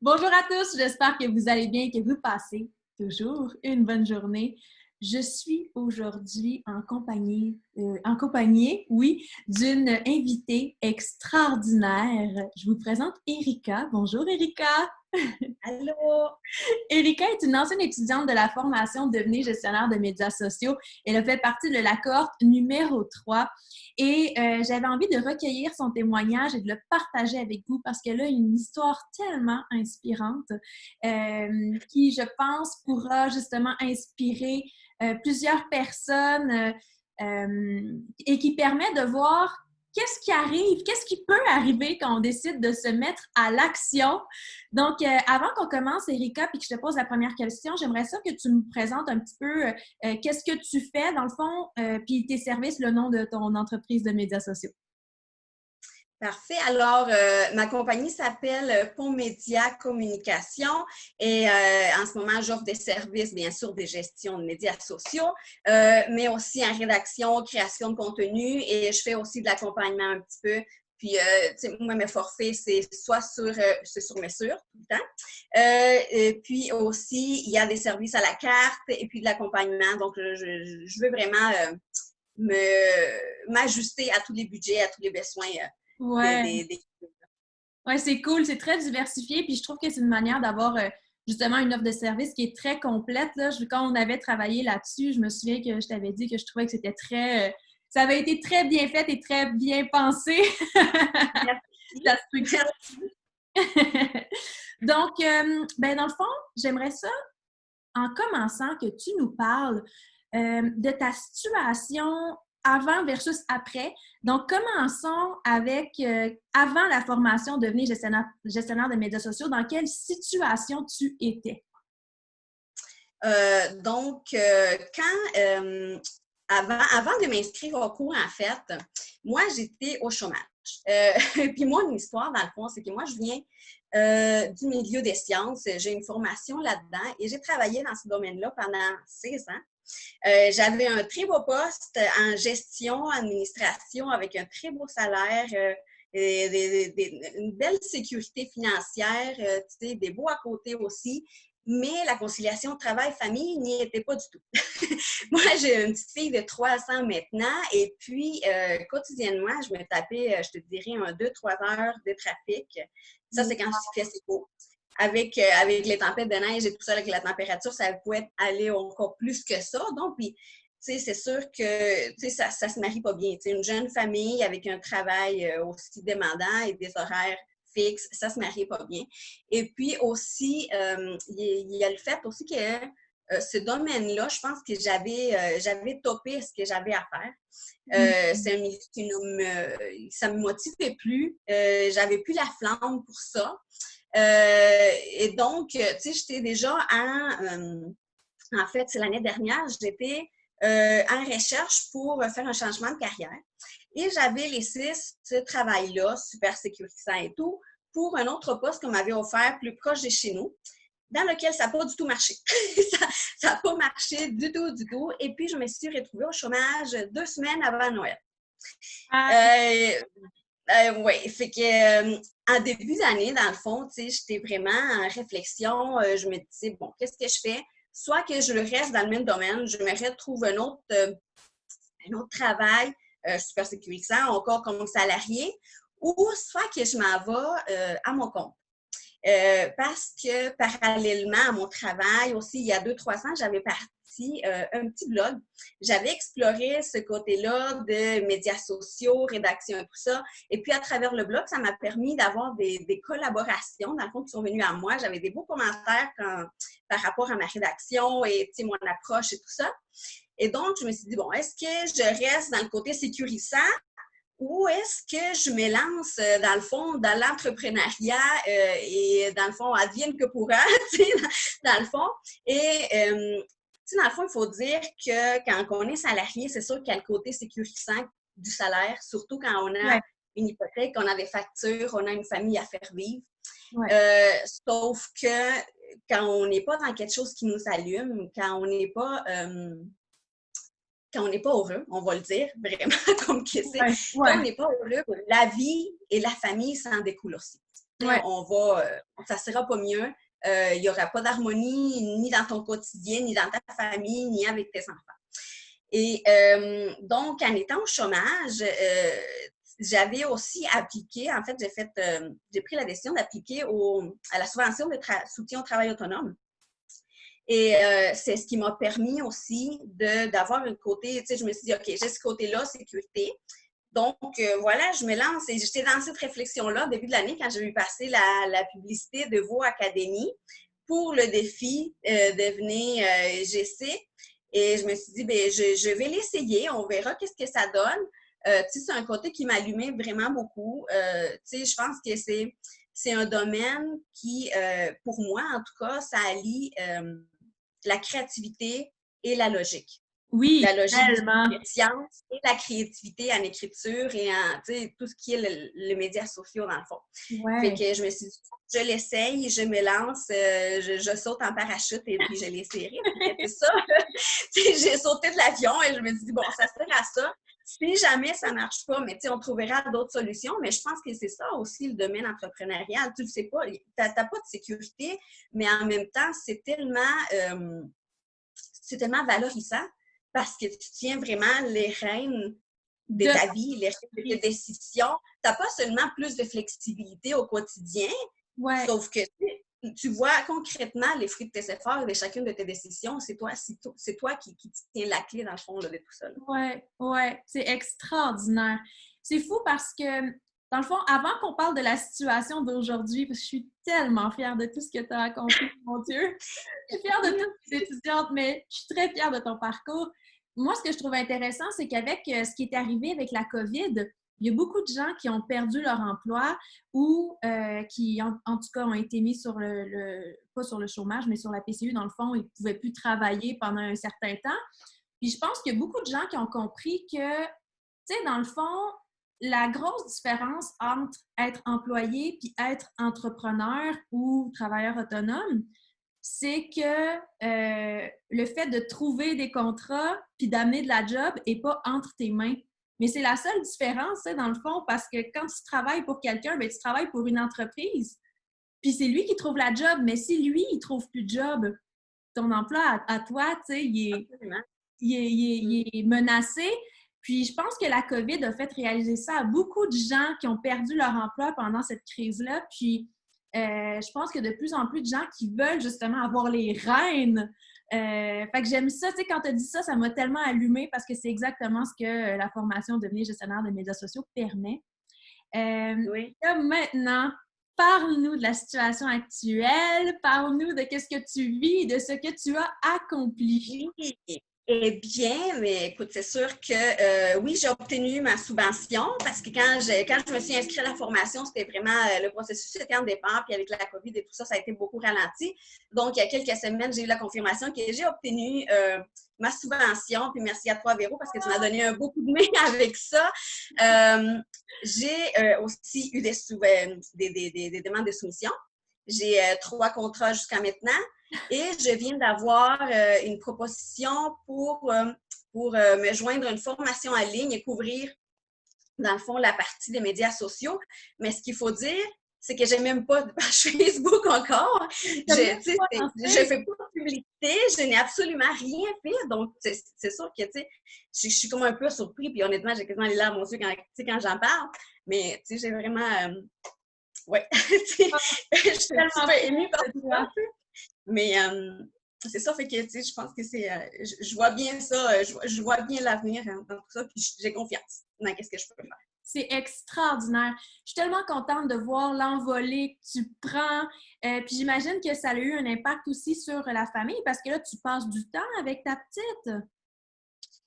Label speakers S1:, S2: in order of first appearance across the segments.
S1: Bonjour à tous, j'espère que vous allez bien et que vous passez toujours une bonne journée. Je suis aujourd'hui en compagnie, oui, d'une invitée extraordinaire. Je vous présente Erika. Bonjour Erika.
S2: Allô?
S1: Erika est une ancienne étudiante de la formation Devenir gestionnaire de médias sociaux. Elle a fait partie de la cohorte numéro 3 et j'avais envie de recueillir son témoignage et de le partager avec vous parce qu'elle a une histoire tellement inspirante qui, je pense, pourra justement inspirer plusieurs personnes et qui permet de voir qu'est-ce qui arrive, qu'est-ce qui peut arriver quand on décide de se mettre à l'action. Donc, avant qu'on commence, Erika, puis que je te pose la première question, j'aimerais ça que tu me présentes un petit peu qu'est-ce que tu fais, dans le fond, puis tes services, le nom de ton entreprise de médias sociaux.
S2: Parfait. Alors, ma compagnie s'appelle Pont Média Communication et en ce moment, j'offre des services, bien sûr, des gestions de médias sociaux, mais aussi en rédaction, création de contenu et je fais aussi de l'accompagnement un petit peu. Puis, moi, mes forfaits, c'est soit c'est sur mesure tout le temps. Et puis aussi, il y a des services à la carte et puis de l'accompagnement. Donc, je veux vraiment m'ajuster à tous les budgets, à tous les besoins
S1: Ouais,
S2: des...
S1: ouais, c'est cool, c'est très diversifié, puis je trouve que c'est une manière d'avoir justement une offre de service qui est très complète. Là. Quand on avait travaillé là-dessus, je me souviens que je t'avais dit que je trouvais que c'était très... ça avait été très bien fait et très bien pensé,
S2: Merci.
S1: la structure.
S2: Merci.
S1: Donc, ben dans le fond, j'aimerais ça, en commençant, que tu nous parles de ta situation avant versus après. Donc, commençons avec avant la formation devenir gestionnaire de médias sociaux. Dans quelle situation tu étais?
S2: Avant de m'inscrire au cours, en fait, moi, j'étais au chômage. Puis mon histoire, dans le fond, c'est que moi, je viens du milieu des sciences. J'ai une formation là-dedans et j'ai travaillé dans ce domaine-là pendant 6 ans. J'avais un très beau poste en gestion, administration, avec un très beau salaire, une belle sécurité financière, des beaux à côté aussi. Mais la conciliation travail-famille n'y était pas du tout. Moi, j'ai une petite fille de 3 ans maintenant et puis quotidiennement, je me tapais, je te dirais, 2-3 heures de trafic. Ça, c'est quand il fait c'est beau. Avec les tempêtes de neige et tout ça, avec la température, ça pouvait aller encore plus que ça. Donc, puis, c'est sûr que ça se marie pas bien. Une jeune famille avec un travail aussi demandant et des horaires fixes, ça se marie pas bien. Et puis aussi, il y a le fait aussi que ce domaine-là, je pense que j'avais topé ce que j'avais à faire. C'est un milieu qui ça me motivait plus. J'avais plus la flamme pour ça. Et donc, j'étais déjà en fait, c'est l'année dernière, j'étais en recherche pour faire un changement de carrière. Et j'avais laissé ce travail-là, super sécurisant et tout, pour un autre poste qu'on m'avait offert plus proche de chez nous, dans lequel ça n'a pas du tout marché. Ça n'a pas marché du tout, du tout. Et puis, je me suis retrouvée au chômage 2 semaines avant Noël.
S1: Ah,
S2: Euh, oui, fait que en début d'année, dans le fond, j'étais vraiment en réflexion. Je me disais, bon, qu'est-ce que je fais? Soit que je reste dans le même domaine, je me retrouve un autre travail super sécurisant, encore comme salarié, ou soit que je m'en vais à mon compte. Parce que parallèlement à mon travail, aussi, il y a 2-3 ans, j'avais parti un petit blog. J'avais exploré ce côté-là de médias sociaux, rédaction et tout ça. Et puis, à travers le blog, ça m'a permis d'avoir des collaborations, dans le fond, qui sont venues à moi. J'avais des beaux commentaires par rapport à ma rédaction et mon approche et tout ça. Et donc, je me suis dit, bon, est-ce que je reste dans le côté sécurisant ou est-ce que je me lance, dans le fond, dans l'entrepreneuriat et dans le fond, advienne que pourra, dans le fond. Et, dans le fond, il faut dire que quand on est salarié, c'est sûr qu'il y a le côté sécurisant du salaire, surtout quand on a
S1: ouais,
S2: une hypothèque, on a des factures, on a une famille à faire vivre.
S1: ouais.
S2: Sauf que quand on n'est pas dans quelque chose qui nous allume, quand on n'est pas heureux, on va le dire vraiment comme que c'est,
S1: Ouais,
S2: quand on
S1: ouais.
S2: n'est pas heureux, la vie et la famille s'en découlent aussi.
S1: Ouais.
S2: Ça sera pas mieux. Il n'y aura pas d'harmonie ni dans ton quotidien, ni dans ta famille, ni avec tes enfants. Et donc, en étant au chômage, j'avais aussi appliqué, en fait, j'ai pris la décision d'appliquer à la subvention de soutien au travail autonome. Et c'est ce qui m'a permis aussi d'avoir un côté, tu sais, je me suis dit, OK, j'ai ce côté-là, sécurité. Donc, voilà, je me lance et j'étais dans cette réflexion-là au début de l'année quand j'ai vu passer la publicité de Vaux Academy pour le défi devenir GC. Et je me suis dit, bien, je vais l'essayer, on verra qu'est-ce que ça donne. Tu sais, c'est un côté qui m'allumait vraiment beaucoup. Tu sais, je pense que c'est un domaine qui, pour moi, en tout cas, ça allie la créativité et la logique.
S1: Oui,
S2: La logique
S1: tellement.
S2: de science et la créativité en écriture et en tout ce qui est les médias sociaux, dans le fond. Fait
S1: Ouais.
S2: que je me suis dit, je l'essaye, je me lance, je saute en parachute et puis je l'essayerai. C'est ça. J'ai sauté de l'avion et je me suis dit, bon, ça sert à ça. Si jamais ça ne marche pas, mais on trouvera d'autres solutions. Mais je pense que c'est ça aussi le domaine entrepreneurial. Tu ne le sais pas, tu n'as pas de sécurité, mais en même temps, c'est tellement valorisant parce que tu tiens vraiment les rênes de ta vie, les rênes de tes décisions. Tu n'as pas seulement plus de flexibilité au quotidien,
S1: Ouais.
S2: sauf que tu vois concrètement les fruits de tes efforts et de chacune de tes décisions. C'est toi qui tiens la clé, dans le fond, là, de tout ça.
S1: Ouais. C'est extraordinaire. C'est fou parce que, dans le fond, avant qu'on parle de la situation d'aujourd'hui, parce que je suis tellement fière de tout ce que tu as accompli, mon Dieu. Je suis fière de toutes tes étudiantes, mais je suis très fière de ton parcours. Moi, ce que je trouve intéressant, c'est qu'avec ce qui est arrivé avec la COVID, il y a beaucoup de gens qui ont perdu leur emploi ou qui, en tout cas, ont été mis sur pas sur le chômage, mais sur la PCU. Dans le fond, ils ne pouvaient plus travailler pendant un certain temps. Puis je pense qu'il y a beaucoup de gens qui ont compris que, tu sais, dans le fond, la grosse différence entre être employé puis être entrepreneur ou travailleur autonome, c'est que le fait de trouver des contrats puis d'amener de la job n'est pas entre tes mains. Mais c'est la seule différence, dans le fond, parce que quand tu travailles pour quelqu'un, bien, tu travailles pour une entreprise. Puis c'est lui qui trouve la job, mais si lui, il trouve plus de job, ton emploi à toi, tu sais, il est menacé. Puis je pense que la COVID a fait réaliser ça à beaucoup de gens qui ont perdu leur emploi pendant cette crise-là. Puis je pense que de plus en plus de gens qui veulent justement avoir les rênes. Fait que j'aime ça. Tu sais, quand tu as dit ça, ça m'a tellement allumé parce que c'est exactement ce que la formation devenir gestionnaire de médias sociaux permet.
S2: Oui.
S1: Là, maintenant, parle-nous de la situation actuelle, parle-nous de qu'est-ce que tu vis, de ce que tu as accompli.
S2: Oui. Eh bien, mais écoute, c'est sûr que oui, j'ai obtenu ma subvention parce que quand je me suis inscrite à la formation, c'était vraiment le processus était en départ, puis avec la COVID et tout ça, ça a été beaucoup ralenti. Donc, il y a quelques semaines, j'ai eu la confirmation que j'ai obtenu ma subvention, puis merci à toi, Véro, parce que tu m'as donné un beau coup de main avec ça. J'ai aussi eu des demandes de soumission. J'ai 3 contrats jusqu'à maintenant. Et je viens d'avoir une proposition pour me joindre à une formation en ligne et couvrir, dans le fond, la partie des médias sociaux. Mais ce qu'il faut dire, c'est que je n'ai même pas de page Facebook encore. Je ne fais pas de publicité, je n'ai absolument rien fait. Donc, c'est sûr que, tu sais, je suis comme un peu surpris. Puis honnêtement, j'ai quasiment les larmes aux yeux quand j'en parle. Mais, tu sais, j'ai vraiment... ouais, je suis un peu émue par tout ça. Mais c'est ça, fait que, tu sais, je pense que c'est... je vois bien ça, je vois bien l'avenir dans tout ça, puis j'ai confiance dans ce que je peux faire.
S1: C'est extraordinaire. Je suis tellement contente de voir l'envolée que tu prends. Puis j'imagine que ça a eu un impact aussi sur la famille parce que là, tu passes du temps avec ta petite.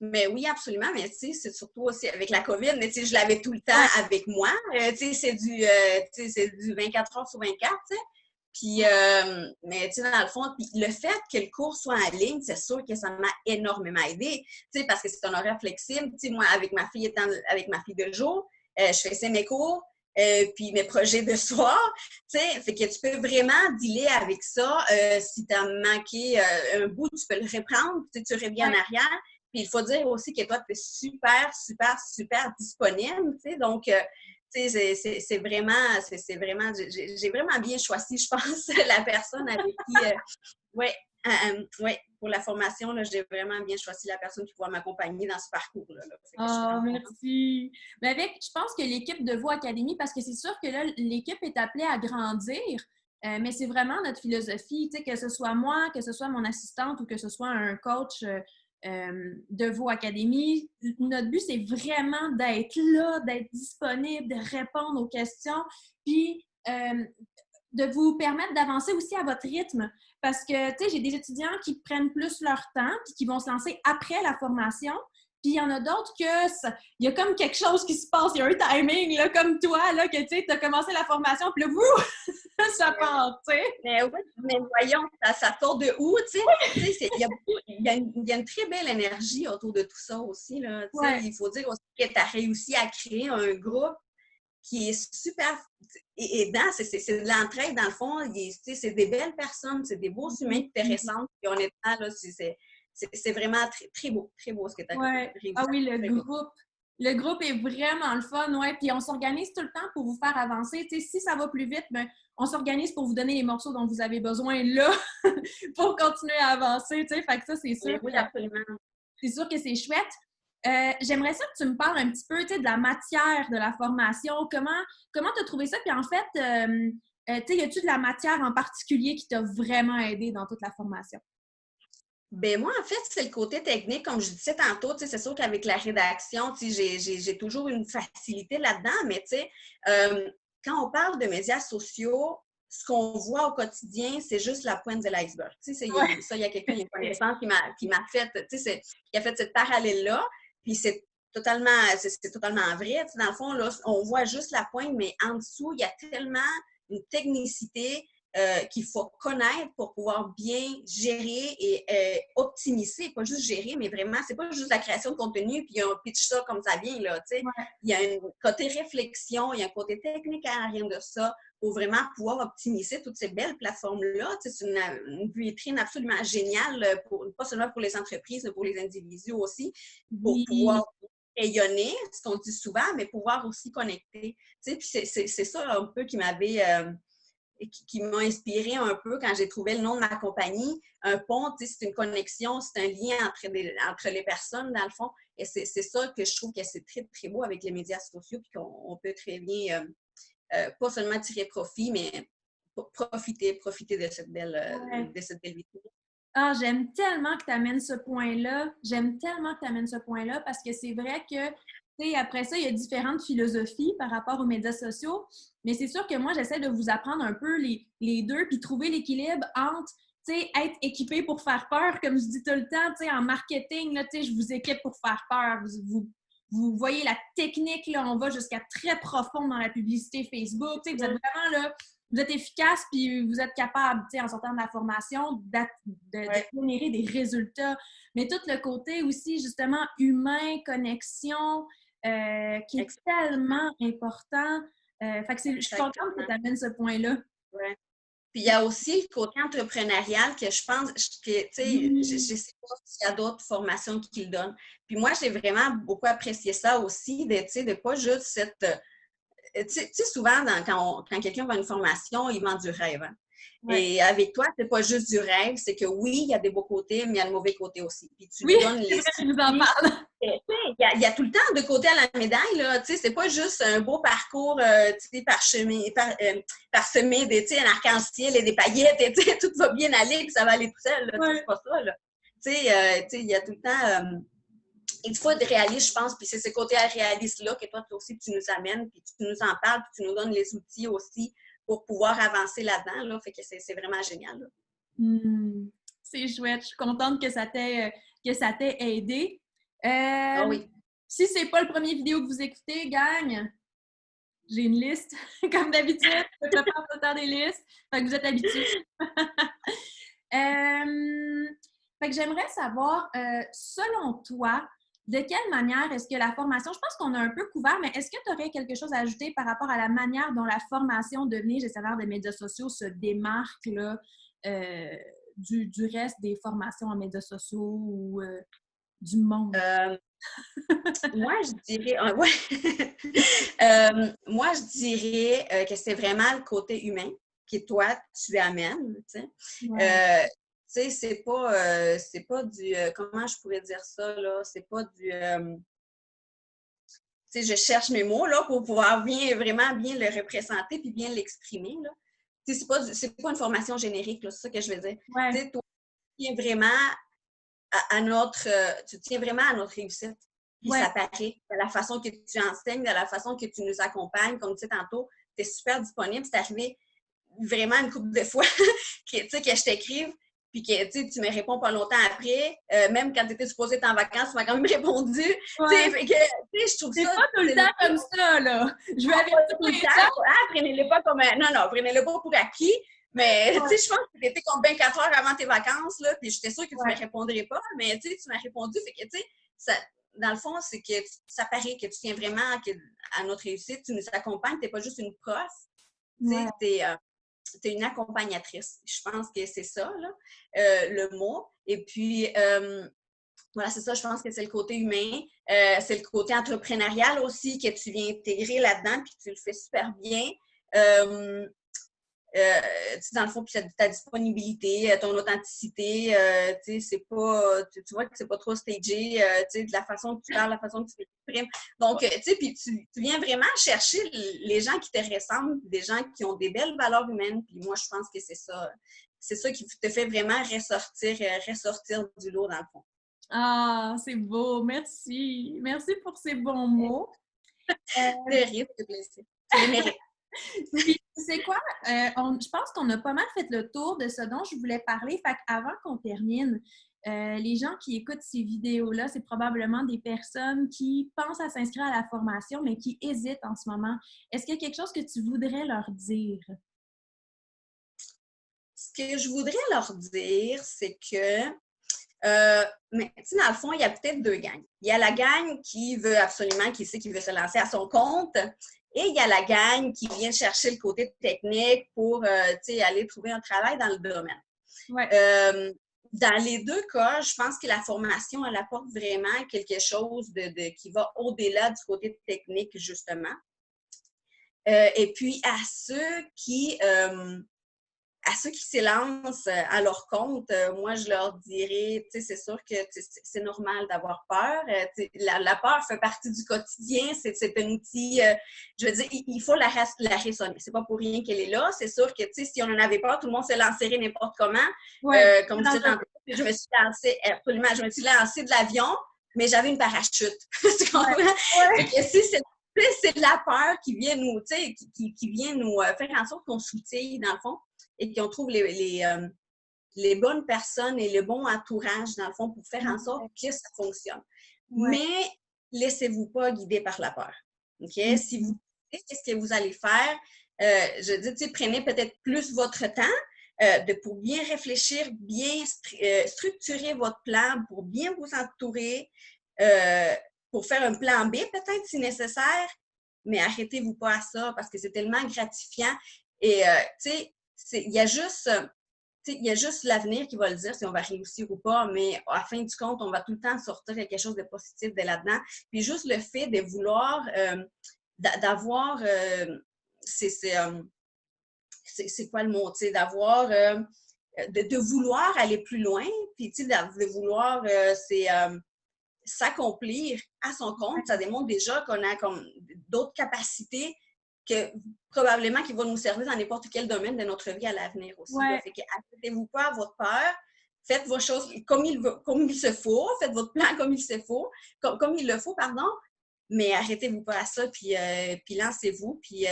S2: Mais oui, absolument. Mais tu sais, c'est surtout aussi avec la COVID. Mais tu sais, je l'avais tout le temps avec moi. Tu sais, c'est du 24 heures sur 24, tu sais. Puis, mais tu sais, dans le fond, le fait que le cours soit en ligne, c'est sûr que ça m'a énormément aidé. Tu sais, parce que c'est un horaire flexible. Tu sais, moi, avec ma fille de jour, je faisais mes cours. Puis mes projets de soir, tu sais, fait que tu peux vraiment dealer avec ça. Si tu as manqué un bout, tu peux le reprendre, tu reviens en arrière. Puis il faut dire aussi que toi, tu es super, super, super disponible, tu sais, donc, tu c'est vraiment, j'ai vraiment bien choisi, je pense, la personne avec qui, ouais, ouais, pour la formation, là, j'ai vraiment bien choisi la personne qui pourra m'accompagner dans ce parcours-là. Là. Fait que je suis
S1: Oh,
S2: vraiment contente.
S1: merci. Mais je pense que l'équipe de Voix Académie, parce que c'est sûr que là, l'équipe est appelée à grandir, mais c'est vraiment notre philosophie, tu sais, que ce soit moi, que ce soit mon assistante ou que ce soit un coach de Voix Académie, notre but, c'est vraiment d'être là, d'être disponible, de répondre aux questions, puis de vous permettre d'avancer aussi à votre rythme. Parce que, tu sais, j'ai des étudiants qui prennent plus leur temps puis qui vont se lancer après la formation. Puis il y en a d'autres que il y a comme quelque chose qui se passe, il y a un timing, là, comme toi, là, que tu sais, as commencé la formation, puis là, ça part, tu sais.
S2: Mais oui, mais voyons, ça sort de où, tu sais? Il y a une très belle énergie autour de tout ça aussi, là. Tu sais,
S1: Ouais.
S2: il faut dire aussi que tu as réussi à créer un groupe qui est super aidant. C'est de l'entraide, dans le fond. C'est des belles personnes, c'est des beaux humains intéressants. Puis honnêtement, là, c'est vraiment très beau ce que tu as
S1: Ouais.
S2: réussi
S1: Ah oui,
S2: à faire.
S1: le groupe est vraiment le fun, ouais. Puis on s'organise tout le temps pour vous faire avancer. Tu sais, si ça va plus vite, ben, on s'organise pour vous donner les morceaux dont vous avez besoin là pour continuer à avancer. Tu sais, fait que ça,
S2: Mais oui, absolument.
S1: c'est sûr que c'est chouette. J'aimerais ça que tu me parles un petit peu, tu sais, de la matière de la formation. Comment tu as trouvé ça? Puis en fait, tu sais, y a-tu de la matière en particulier qui t'a vraiment aidé dans toute la formation?
S2: Ben moi, en fait, c'est le côté technique, comme je disais tantôt, tu sais, c'est sûr qu'avec la rédaction, tu sais, j'ai toujours une facilité là-dedans, mais tu sais, quand on parle de médias sociaux, ce qu'on voit au quotidien, c'est juste la pointe de l'iceberg. Tu sais,
S1: Ouais.
S2: il y a quelqu'un, il y a une connaissance qui m'a fait, tu sais, qui a fait cette parallèle-là, puis c'est totalement vrai. Tu sais, dans le fond, là, on voit juste la pointe, mais en dessous, il y a tellement une technicité, qu'il faut connaître pour pouvoir bien gérer et optimiser, pas juste gérer, mais vraiment, c'est pas juste la création de contenu, puis on pitch ça comme ça vient, là, tu sais.
S1: Ouais.
S2: Il y a un côté réflexion, il y a un côté technique à rien de ça, pour vraiment pouvoir optimiser toutes ces belles plateformes-là. Tu sais, c'est une vitrine absolument géniale, pas seulement pour les entreprises, mais pour les individus aussi, pour
S1: Oui.
S2: pouvoir rayonner, ce qu'on dit souvent, mais pouvoir aussi connecter. Tu sais, puis c'est ça un peu qui m'avait... qui m'a inspiré un peu quand j'ai trouvé le nom de ma compagnie. Un pont, c'est une connexion, c'est un lien entre les personnes, dans le fond. Et c'est ça que je trouve que c'est très, très beau avec les médias sociaux, puis qu'on peut très bien, pas seulement tirer profit, mais profiter
S1: Ouais.
S2: de cette belle vitrine.
S1: Ah, j'aime tellement que tu amènes ce point-là. J'aime tellement que tu amènes ce point-là parce que c'est vrai que, tu sais, après ça, il y a différentes philosophies par rapport aux médias sociaux. Mais c'est sûr que moi, j'essaie de vous apprendre un peu les deux puis trouver l'équilibre entre, tu sais, être équipé pour faire peur, comme je dis tout le temps, tu sais, en marketing, là, tu sais, je vous équipe pour faire peur. Vous voyez la technique, là, on va jusqu'à très profond dans la publicité Facebook. Tu sais, vous êtes vraiment là, vous êtes efficace puis vous êtes capable, en sortant de la formation, de
S2: Ouais,
S1: générer des résultats. Mais tout le côté aussi, justement, humain, connexion, qui est
S2: exactement.
S1: tellement important. Fait que je suis contente que tu
S2: Exactement.
S1: amènes ce point-là.
S2: Ouais. Puis il y a aussi le côté entrepreneurial que je pense que, tu sais, je ne
S1: Oui,
S2: sais pas s'il y a d'autres formations qui le donnent. Puis moi, j'ai vraiment beaucoup apprécié ça aussi, tu sais, de pas juste cette. Tu sais, souvent, quand quelqu'un va à une formation, il vend du rêve. Hein.
S1: ouais.
S2: Et avec toi, c'est pas juste du rêve, c'est que oui, il y a des beaux côtés, mais il y a le mauvais côté aussi. Puis tu
S1: Oui,
S2: lui donnes
S1: c'est
S2: les
S1: vrai, tu nous en
S2: outils.
S1: parles.
S2: Il y a tout le temps deux côtés à la médaille, là. Tu sais, c'est pas juste un beau parcours, tu sais, parsemé de, tu sais, un arc-en-ciel et des paillettes, et tu sais, tout va bien aller, puis ça va aller tout seul, là. Tu sais, c'est
S1: Ouais.
S2: pas ça, là. Tu sais, il y a tout le temps, il faut être réaliste, je pense, puis c'est ce côté réaliste-là que toi aussi, tu nous amènes, puis tu nous en parles, puis tu nous donnes les outils aussi pour pouvoir avancer là-dedans, là. Fait que c'est vraiment génial, là.
S1: Hmm, c'est chouette. Je suis contente que ça t'ait aidé.
S2: Ah
S1: Euh,
S2: oui.
S1: Si c'est pas le premier vidéo que vous écoutez, gang, j'ai une liste, comme d'habitude. Je prépare tout le temps des listes. Fait que vous êtes habitués. Fait que j'aimerais savoir, selon toi, de quelle manière est-ce que la formation, je pense qu'on a un peu couvert, mais est-ce que tu aurais quelque chose à ajouter par rapport à la manière dont la formation devenir gestionnaire des médias sociaux se démarque là, du reste des formations en médias sociaux ou du monde?
S2: Moi, je dirais, ouais. Moi, je dirais que c'est vraiment le côté humain que toi, tu amènes, tu sais.
S1: Ouais.
S2: Tu sais, c'est pas du, comment je pourrais dire ça, là? C'est pas du, tu sais, je cherche mes mots, là, pour pouvoir vraiment bien le représenter puis bien l'exprimer, là. Tu sais, c'est pas une formation générique, là, c'est ça que je veux dire. Tu
S1: Ouais.
S2: sais, toi, tu tiens vraiment à notre, tu tiens vraiment à notre réussite. Puis
S1: Ouais.
S2: ça paraît de la façon que tu enseignes, de la façon que tu nous accompagnes. Comme tu sais tantôt, tu es super disponible. C'est arrivé vraiment une couple de fois que je t'écrive, puis que tu me réponds pas longtemps après. Même quand tu étais supposée être en vacances, tu m'as quand même répondu.
S1: Ouais.
S2: Je trouve
S1: C'est
S2: ça.
S1: pas tout le temps comme ça, là. Je vais
S2: Pas
S1: avertir
S2: tout le
S1: les
S2: temps.
S1: gens.
S2: Prenez-le pas comme un. Non, non, prenez-le pas pour acquis. Mais je pense que tu étais comme 24 heures avant tes vacances, là, puis j'étais sûre que tu ne
S1: Ouais.
S2: me répondrais pas, mais tu m'as répondu. Fait que, ça, dans le fond, c'est que ça paraît que tu tiens vraiment à notre réussite. Tu nous accompagnes, tu n'es pas juste une prof, tu
S1: Ouais.
S2: es une accompagnatrice. Je pense que c'est ça, là, le mot. Et puis, voilà, c'est ça, je pense que c'est le côté humain. C'est le côté entrepreneurial aussi que tu viens intégrer là-dedans, puis tu le fais super bien. Dans le fond, puis ta disponibilité, ton authenticité, c'est pas, tu vois que c'est pas trop stagé, de la façon que tu parles, la façon que tu t'exprimes. Donc, puis tu viens vraiment chercher les gens qui te ressemblent, des gens qui ont des belles valeurs humaines, puis moi, je pense que c'est ça qui te fait vraiment ressortir du lot, dans le fond.
S1: Ah, c'est beau. Merci. Merci pour ces bons mots.
S2: De rire, de plaisir. Tu le mérites.
S1: Puis, tu sais quoi? Je pense qu'on a pas mal fait le tour de ce dont je voulais parler. Fait qu'avant qu'on termine, les gens qui écoutent ces vidéos-là, c'est probablement des personnes qui pensent à s'inscrire à la formation, mais qui hésitent en ce moment. Est-ce qu'il y a quelque chose que tu voudrais leur dire?
S2: Ce que je voudrais leur dire, c'est que mais dans le fond, il y a peut-être deux gangs. Il y a la gang qui veut absolument, qui sait qu'il veut se lancer à son compte, et il y a la gang qui vient chercher le côté technique pour aller trouver un travail dans le domaine.
S1: Ouais.
S2: Dans les deux cas, je pense que la formation, elle apporte vraiment quelque chose qui va au-delà du côté technique, justement. Et puis, à ceux qui s'élancent à leur compte, moi, je leur dirais, c'est sûr que c'est normal d'avoir peur. La peur fait partie du quotidien. C'est un outil, je veux dire, il faut la raisonner. C'est pas pour rien qu'elle est là. C'est sûr que, si on en avait peur, tout le monde se lancerait n'importe comment.
S1: Ouais.
S2: Comme je disais tantôt, je me suis lancée, absolument, je me suis lancée de l'avion, mais j'avais une parachute. Tu comprends?
S1: Ouais.
S2: Fait que si c'est de la peur qui vient nous, qui vient nous faire en sorte qu'on s'outille, dans le fond, et qu'on trouve les bonnes personnes et le bon entourage, dans le fond, pour faire en sorte que ça fonctionne.
S1: Ouais.
S2: Mais laissez-vous pas guider par la peur. OK? Si vous
S1: Mhm.
S2: savez qu'est-ce que vous allez faire, je dis, prenez peut-être plus votre temps pour bien réfléchir, bien structurer votre plan, pour bien vous entourer, pour faire un plan B peut-être si nécessaire, mais arrêtez-vous pas à ça parce que c'est tellement gratifiant. Et, tu sais, il y a juste l'avenir qui va le dire si on va réussir ou pas, mais à la fin du compte, on va tout le temps sortir quelque chose de positif de là-dedans. Puis juste le fait de vouloir, d'avoir, c'est quoi le mot, d'avoir, de vouloir aller plus loin, puis de vouloir, s'accomplir à son compte, ça démontre déjà qu'on a comme d'autres capacités que probablement qui vont nous servir dans n'importe quel domaine de notre vie à l'avenir aussi.
S1: Ouais.
S2: Fait que arrêtez-vous pas à votre peur, faites vos choses comme il se faut, faites votre plan comme il se faut, comme il le faut, pardon, mais arrêtez-vous pas à ça, puis lancez-vous, puis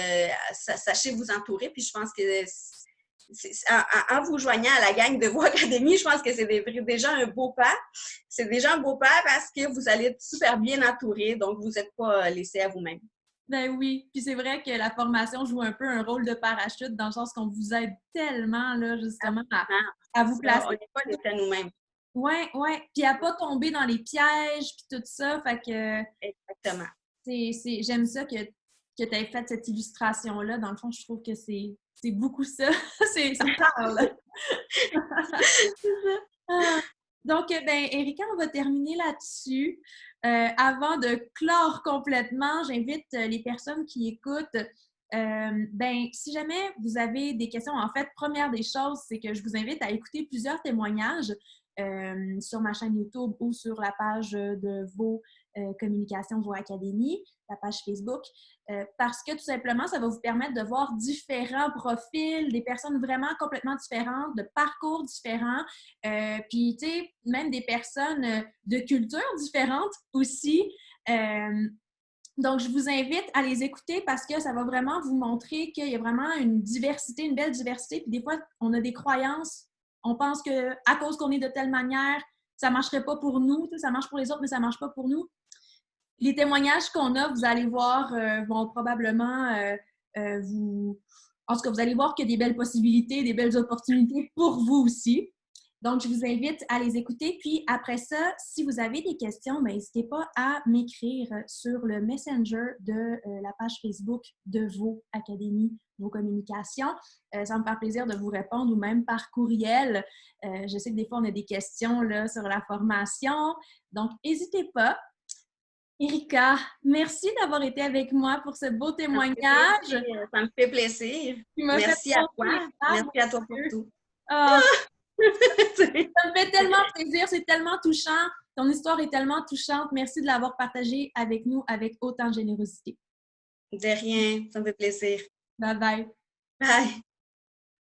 S2: sachez vous entourer, puis je pense que en vous joignant à la gang de Voix Académie, je pense que c'est déjà un beau pas. C'est déjà un beau pas parce que vous allez être super bien entouré, donc vous n'êtes pas laissé à vous-même.
S1: Ben oui, puis c'est vrai que la formation joue un peu un rôle de parachute dans le sens qu'on vous aide tellement, là, justement, à vous
S2: Ça, on
S1: placer.
S2: n'est pas laissé à nous-mêmes.
S1: Ouais, ouais. Puis à pas tomber dans les pièges, puis tout ça. Fait que
S2: Exactement.
S1: j'aime ça que tu aies fait cette illustration-là. Dans le fond, je trouve que c'est beaucoup ça. Ça parle. Ah. Donc, ben, Erika, on va terminer là-dessus. avant de clore complètement, j'invite les personnes qui écoutent, si jamais vous avez des questions, en fait, première des choses, c'est que je vous invite à écouter plusieurs témoignages sur ma chaîne YouTube ou sur la page de Vaux Communication, Vaux Académie, la page Facebook, parce que tout simplement, ça va vous permettre de voir différents profils, des personnes vraiment complètement différentes, de parcours différents, puis, tu sais, même des personnes de cultures différentes aussi. Donc, je vous invite à les écouter parce que ça va vraiment vous montrer qu'il y a vraiment une diversité, une belle diversité. Puis des fois, on a des croyances. On pense qu'à cause qu'on est de telle manière, ça ne marcherait pas pour nous. Ça marche pour les autres, mais ça ne marche pas pour nous. Les témoignages qu'on a, vous allez voir, vont probablement vous... En tout cas, vous allez voir qu'il y a des belles possibilités, des belles opportunités pour vous aussi. Donc, je vous invite à les écouter. Puis après ça, si vous avez des questions, n'hésitez pas à m'écrire sur le Messenger de la page Facebook de Vaux Académie, Vaux Communications. Ça me fait plaisir de vous répondre ou même par courriel. Je sais que des fois, on a des questions là, sur la formation. Donc, n'hésitez pas. Erika, merci d'avoir été avec moi pour ce beau témoignage.
S2: Ça me fait plaisir. Merci à toi. Merci à toi pour tout.
S1: Oh, ça me fait tellement plaisir, c'est tellement touchant. Ton histoire est tellement touchante. Merci de l'avoir partagée avec nous avec autant de générosité.
S2: De rien, ça me fait plaisir.
S1: Bye bye.
S2: Bye.